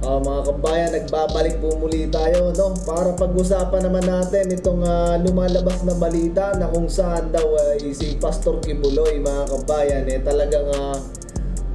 Mga kabayan, nagbabalik po muli tayo, no? Para pag-usapan naman natin itong lumalabas na balita na kung saan daw si Pastor Kibuloy, mga kabayan, talagang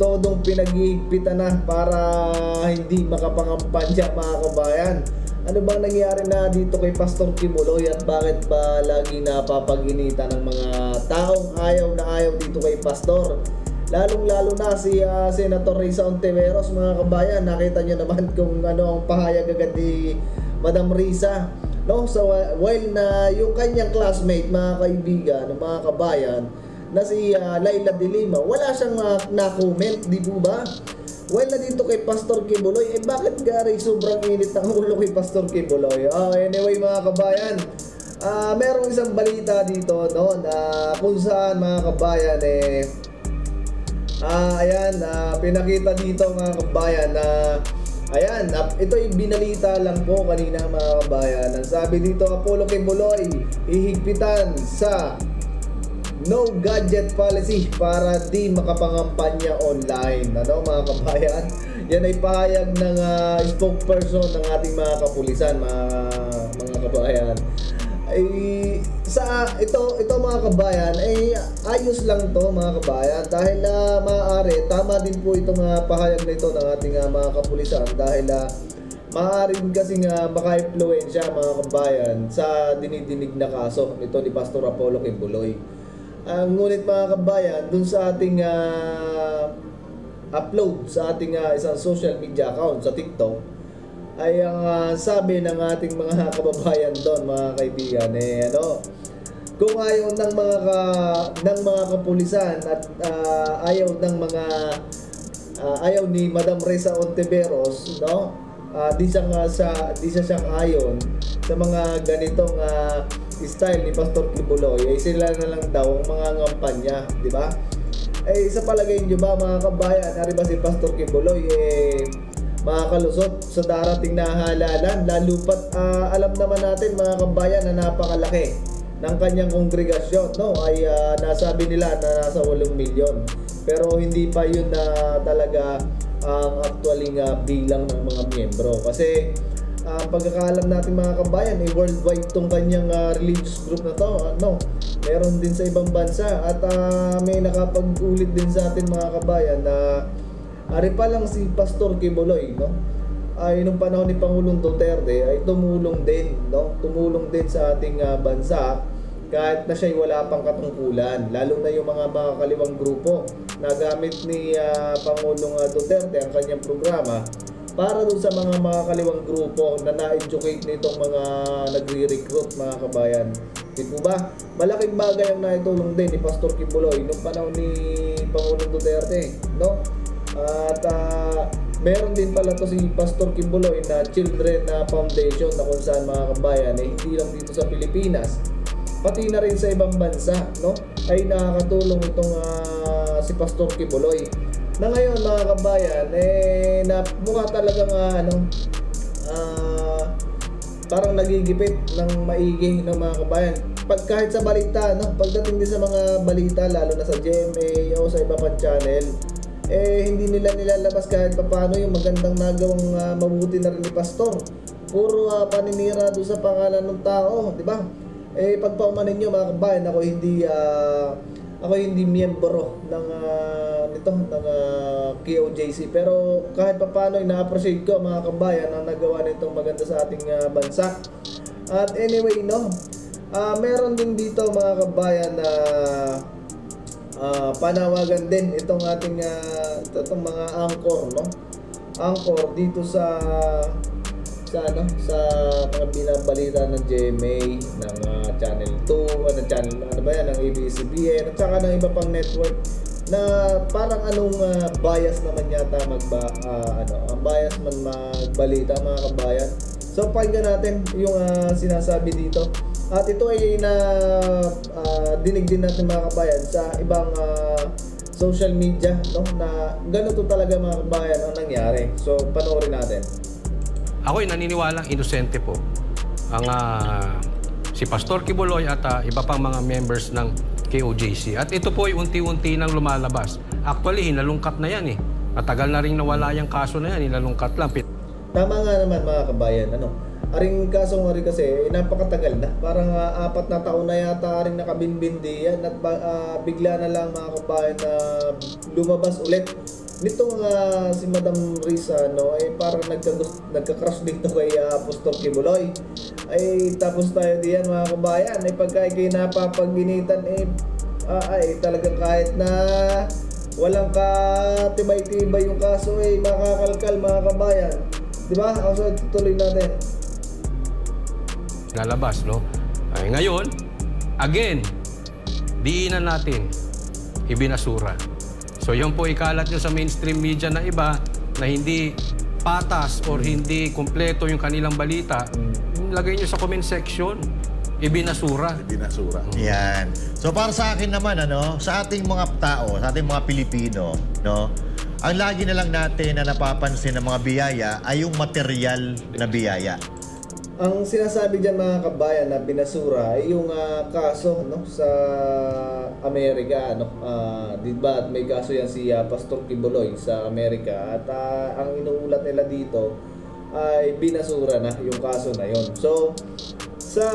todong pinag-iigpitan na para hindi makapangampanya, mga kabayan. Ano bang nangyari na dito kay Pastor Kibuloy at bakit ba lagi napapag-initan ng mga taong ayaw na ayaw dito kay Pastor? Lalong-lalo na si Senator Risa Ontiveros, mga kabayan. Nakita nyo naman kung ano ang pahayag agad ni Madam Risa, no? So while na yung kanyang classmate, mga kaibigan, mga kabayan, na si Laila de Lima, wala siyang na-comment, di po ba? While na dito kay Pastor Kibuloy, bakit gari sobrang init ang ulo kay Pastor Kibuloy? Anyway, mga kabayan, merong isang balita dito, no, na kung saan, mga kabayan, ayan, pinakita dito, mga kabayan, na ayan, ito'y binalita lang po kanina, mga kabayan. Ang sabi dito, Apollo Kibuloy ihigpitan sa no gadget policy para di makapangampanya online. Ano, mga kabayan? Yan ay pahayag ng spokesperson ng ating mga kapulisan, mga kabayan. Ay ito mga kabayan, ay ayos lang to, mga kabayan, dahil maaari tama din po itong pahayag na ito ng ating mga kapulisan, dahil maaari din kasing maka-impluwensya, mga kabayan, sa dinidinig na kaso nito ni Pastor Apollo Kibuloy. Ngunit, mga kabayan, dun sa ating upload sa ating isang social media account sa TikTok, ay ang sabi ng ating mga kababayan doon, mga kaibigan, kung ayaw ng mga kapulisan at ayaw ng mga ayaw ni Madam Risa Ontiveros, no? Di siya siyang ayon sa mga ganitong style ni Pastor Kibuloy, ay sila na lang daw ang mga ngampanya, di ba? Sa palagay niyo ba, mga kabayan, ari ba si Pastor Kibuloy makakalusot sa darating na halalan, lalo pat alam naman natin, mga kabayan, na napakalaki ng kanyang kongregasyon, no? Ay nasabi nila na nasa 8 milyon, pero hindi pa yun na talaga ang actually bilang ng mga miyembro, kasi pagkakaalam natin, mga kabayan, worldwide tong kanyang religious group na to, no? Meron din sa ibang bansa, at may nakapag-ulit din sa atin, mga kabayan, na ari pa lang si Pastor Kibuloy, no, ay nung panahon ni Pangulong Duterte ay tumulong din, no? Tumulong din sa ating bansa kahit na siya'y wala pang katungkulan, lalo na yung mga makakaliwang grupo na gamit ni Pangulong Duterte ang kanyang programa para doon sa mga makakaliwang grupo na na-educate nitong mga nagre-recruit, mga kabayan. Di po ba? Malaking bagay ang naitulong din ni Pastor Kibuloy nung panahon ni Pangulong Duterte, no? At meron din pala to si Pastor Kibuloy na Children Foundation, na kung saan, mga kabayan, hindi lang dito sa Pilipinas, pati na rin sa ibang bansa, no, ay nakakatulong itong si Pastor Kibuloy. Na ngayon, mga kabayan, na mukha talagang parang nagigipit ng maigi ng mga kabayan. Kahit sa balita, no, pagdating din sa mga balita, lalo na sa GMA o sa iba pang channel, hindi nila nilalabas kahit paano yung magandang nagawang mabuti na rin ni Pastor. Puro paninira doon sa pangalan ng tao, di ba? Pagpaumanin nyo, mga kabayan, ako hindi miyembro ng KOJC, pero kahit paano ina-appreciate ko, mga kabayan, ang nagawa nitong maganda sa ating bansa. At anyway, no, meron din dito, mga kabayan, na panawagan din itong ating itong mga anchor, no? Anchor dito sa mga binabalita ng GMA, ng Channel 2, ng ABS-CBN, at saka ng iba pang network, na parang bias naman yata ang bias man magbalita, mga kabayan. So pakinggan natin yung sinasabi dito. At ito ay dinig din natin, mga kabayan, sa ibang social media, no, na ganito talaga, mga kabayan, ang nangyari. So panoorin natin. Ako'y naniniwalang inosente po ang si Pastor Kibuloy at iba pang mga members ng KOJC. At ito po ay unti-unti nang lumalabas. Actually, hinalungkat na yan eh. Matagal na rin nawala yung kaso na yan, hinalungkat lang. tama nga naman mga kabayan, aring kasong ari kasi napakatagal na. Parang 4 na taon na yata aring nakabinbindi yan at bigla na lang mga kabayan na lumabas ulit. Nitong si Madam Risa ay parang nagka-crush dito kay Pastor Kibuloy. Ay tapos tayo diyan mga kabayan ay pagka ikay napapaginitan ay talagang kahit na walang katibay-tibay yung kaso ay makakalkal mga kabayan. Diba? So tuloy natin. Lalabas, no? Ay, ngayon, again, diinan natin, ibinasura. So, yun po ikalat nyo sa mainstream media na iba na hindi patas or hindi kompleto yung kanilang balita, lagay nyo sa comment section, ibinasura. Ibinasura. Yan. So, para sa akin naman, sa ating mga tao, sa ating mga Pilipino, ang lagi na lang natin na napapansin ng mga biyaya ay yung material na biyaya. Ang sinasabi diyan mga kabayan na binasura ay yung kaso sa Amerika di ba? At may kaso yan si Pastor Kibuloy sa Amerika at ang inuulat nila dito ay binasura na yung kaso na yon. So sa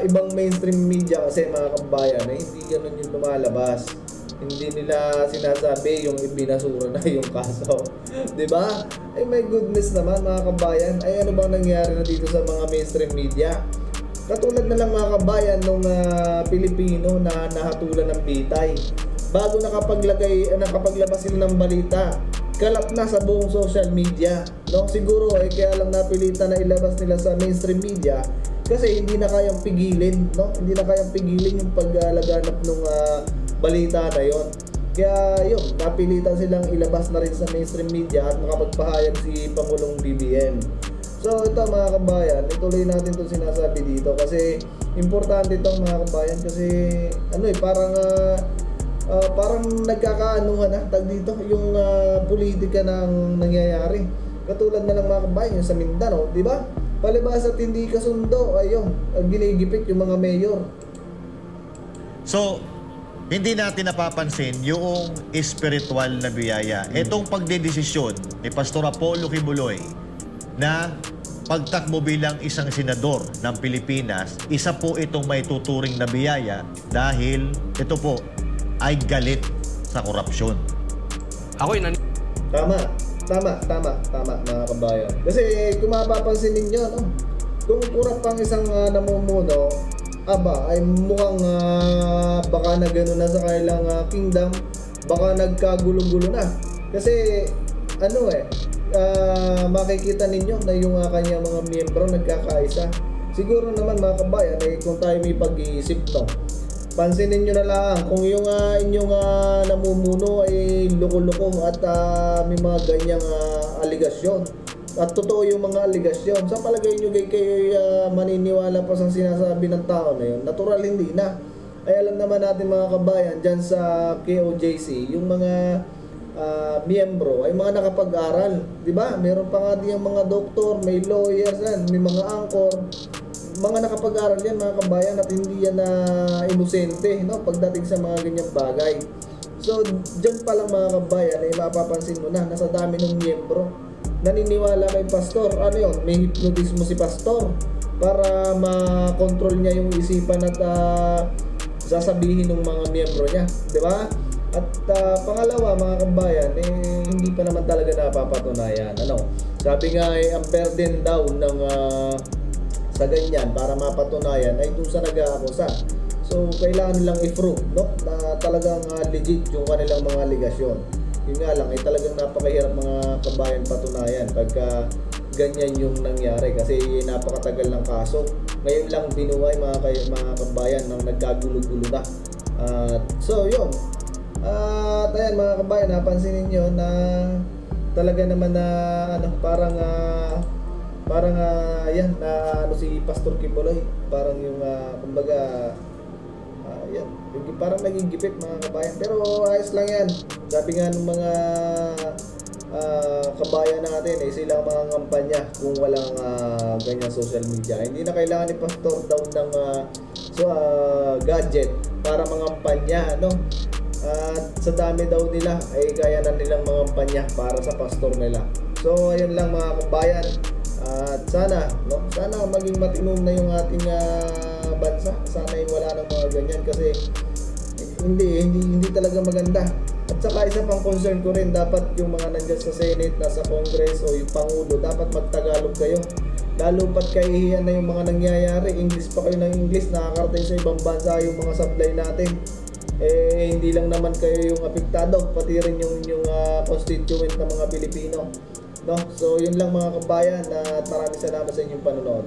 ibang mainstream media kasi mga kabayan ay hindi ganun yung lumalabas. Hindi nila sinasabi yung ibinasura na yung kaso. Diba? Ay my goodness naman mga kabayan. Ay ano bang nangyari na dito sa mga mainstream media? Katulad na lang mga kabayan nung Pilipino na nahatulan ng bitay. Bago nakapaglabas sila ng balita, kalat na sa buong social media. Siguro ay kaya lang napilitan na ilabas nila sa mainstream media kasi hindi na kayang pigilin. Hindi na kayang pigilin yung paglalaganap ng balita na yon. Kaya yun, napilitan silang ilabas na rin sa mainstream media at makapagpahayag si Pangulong BBM. So ito mga kabayan, ituloy natin itong sinasabi dito kasi importante itong mga kabayan kasi parang nagkakaanuhan na tag dito yung politika ng nangyayari. Katulad na lang mga kabayan yung sa Mindanao, di ba? Palibas at hindi kasundo, ayun, ginigipit yung mga mayor. So, hindi natin napapansin yung espiritual na biyaya. Itong pagdedesisyon ni Pastor Apollo Kibuloy na pagtakbo bilang isang senador ng Pilipinas, isa po itong may tuturing na biyaya dahil ito po ay galit sa korupsyon. Ako'y Tama mga kabayan. Kasi kung mapapansin ninyo, kung kurap pang isang namumuno, ay mukhang baka na gano'n na sa kailang kingdom, baka nagkagulo-gulo na. Kasi makikita ninyo na yung kanyang mga miyembro nagkakaisa. Siguro naman mga kabayan kung tayo may pag-iisip pansinin nyo na lang kung yung inyong namumuno ay loko-loko at may mga ganyang aligasyon at totoo yung mga aligasyon, sa palagay nyo kayo maniniwala pa sa sinasabi ng tao na yun? Natural hindi na. Ay alam naman natin mga kabayan dyan sa KOJC, yung mga miyembro ay mga nakapag-aral, di ba? Meron pa nga din yung mga doktor, may lawyers may mga anchor, mga nakapag-aral yan mga kabayan at hindi yan inosente pagdating sa mga ganyang bagay. So dyan pa lang mga kabayan ay mapapansin mo na nasa dami ng miyembro naniniwala kay pastor. May hypnotismo si pastor para ma-control niya yung isipan at sasabihin ng mga miyembro niya, di ba? At pangalawa mga kabayan, hindi pa naman talaga napapatunayan. Sabi nga ang burden daw ng sa ganyan para mapatunayan ay doon sa nag-aakusa. So kailangan nilang i-prove na talagang legit yung kanilang mga aligasyon. Yun nga lang ay talagang napakahirap mga kabayan patunayan pagka ganyan yung nangyari kasi napakatagal ng kaso. Ngayon lang binuhay mga kabayan nang nagkagulo-gulo na. So yun. At ayan mga kabayan, napansin niyo na talaga naman na yan na si Pastor Kibuloy, parang yung kumbaga yan, parang nagigipit mga kabayan, pero ayos lang yan. Sabi nga ng mga kabayan natin sila mga kampanya kung walang ganyan social media. Hindi na kailangan ni Pastor daw ng gadget para mangampanya at sa dami daw nila ay kaya na nilang mangampanya para sa pastor nila. So So ayun lang mga kabayan. At sana maging matinom na yung ating bansa. Sana wala nang mga ganyan kasi hindi talaga maganda. At saka isa pang concern ko rin, dapat yung mga nandiyan sa Senate, nasa Congress o yung Pangulo, dapat magtagalog kayo. Lalo pat kahihiyan na yung mga nangyayari, English pa kayo ng English, nakakarating sa ibang bansa yung mga supply natin. Hindi lang naman kayo yung apektado, pati rin yung constituent ng mga Pilipino. No? So yun lang mga kabayan, at maraming salamat sa inyong panonood.